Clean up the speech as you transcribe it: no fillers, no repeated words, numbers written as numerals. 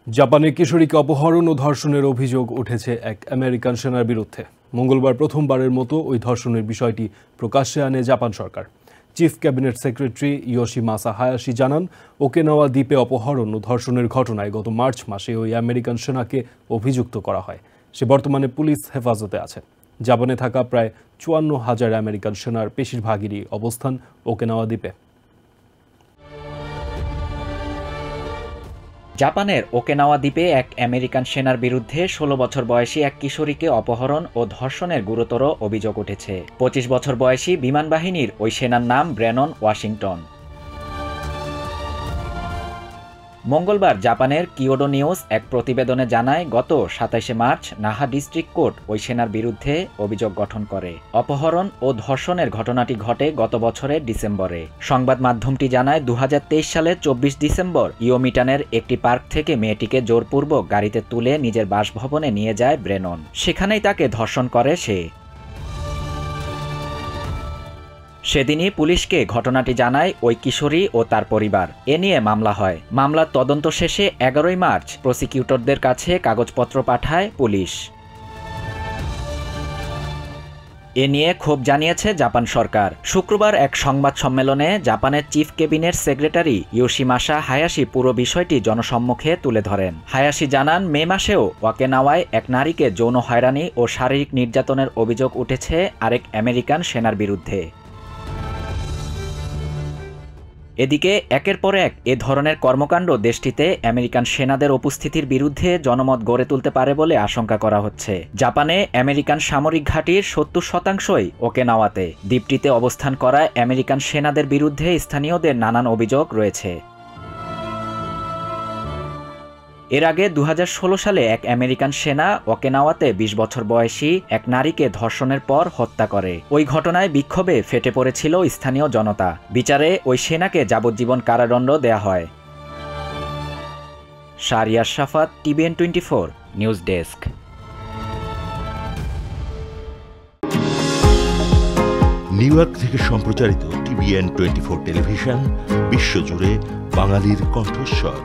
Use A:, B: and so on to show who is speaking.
A: জাপানে কিশোরীকে অপহরণ ও ধর্ষণের অভিযোগ উঠেছে এক আমেরিকান সেনার বিরুদ্ধে। মঙ্গলবার প্রথমবারের মতো ওই ধর্ষণের বিষয়টি প্রকাশ্যে আনে জাপান সরকার। Chief cabinet secretary Yoshimasa Hayashi জানান, ওকিনাওয়া দ্বীপে অপহরণ ও ধর্ষণের ঘটনায় গত মার্চ মাসে ওই আমেরিকান সেনাকে অভিযুক্ত করা হয়। সে বর্তমানে পুলিশ হেফাজতে আছে। জাপানে থাকা প্রায় ৫৪,০০০ আমেরিকান সেনার বেশিরভাগেরই অবস্থান ওকিনাওয়া দ্বীপে।
B: জাপানের ওকিনাওয়া দ্বীপে এক আমেরিকান সেনার বিরুদ্ধে ১৬ বছর বয়সী এক কিশোরীকে অপহরণ ও ধর্ষণের গুরুতর অভিযোগ উঠেছে। ২৫ বছর বয়সী বিমান বাহিনীর ওই সেনার নাম ব্রেনন ওয়াশিংটন। মঙ্গলবার জাপানের কিয়োডো নিউজ এক প্রতিবেদনে জানায়, গত ২৭শে মার্চ নাহা ডিস্ট্রিক্ট কোর্ট ওই সেনার বিরুদ্ধে অভিযোগ গঠন করে। অপহরণ ও ধর্ষণের ঘটনাটি ঘটে গত বছরের ডিসেম্বরে। সংবাদ মাধ্যমটি জানায়, ২০২৩ সালের ২৪ ডিসেম্বর ইয়োমিটানের একটি পার্ক থেকে মেয়েটিকে জোরপূর্বক গাড়িতে তুলে নিজের বাসভবনে নিয়ে যায় ব্রেনন। সেখানেই তাকে ধর্ষণ করে সে। সেদিনই পুলিশকে ঘটনাটি জানায় ওই কিশোরী ও তার পরিবার। এ নিয়ে মামলা হয়। মামলার তদন্ত শেষে ১১ মার্চ প্রসিকিউটরদের কাছে কাগজপত্র পাঠায় পুলিশ। এ নিয়ে ক্ষোভ জানিয়েছে জাপান সরকার। শুক্রবার এক সংবাদ সম্মেলনে জাপানের chief cabinet secretary Yoshimasa Hayashi পুরো বিষয়টি জনসম্মুখে তুলে ধরেন। হায়াশি জানান, মে মাসেও ওকিনাওয়ায় এক নারীকে যৌন হয়রানি ও শারীরিক নির্যাতনের অভিযোগ উঠেছে আরেক আমেরিকান সেনার বিরুদ্ধে। এদিকে একের পর এক এ ধরনের কর্মকাণ্ড দেশটিতে আমেরিকান সেনাদের উপস্থিতির বিরুদ্ধে জনমত গড়ে তুলতে পারে বলে আশঙ্কা করা হচ্ছে। জাপানে আমেরিকান সামরিক ঘাঁটির ৭০%ই ওকিনাওয়াতে। দ্বীপটিতে অবস্থান করা আমেরিকান সেনাদের বিরুদ্ধে স্থানীয়দের নানান অভিযোগ রয়েছে। এর আগে ২০১৬ সালে এক আমেরিকান সেনা ওকিনাওয়াতে ২০ বছর বয়সী এক নারীকে ধর্ষণের পর হত্যা করে। ওই ঘটনায় বিক্ষোভে ফেটে পড়েছিল স্থানীয় জনতা। বিচারে ওই সেনাকে যাবজ্জীবন কারাদণ্ড দেয়া হয়। শাহরিয়ার শাফাত, TVN 24 news desk.
C: New York থেকে সম্প্রচারিত TVN 24 টেলিভিশন বিশ্বজুড়ে বাঙালির কণ্ঠস্বর।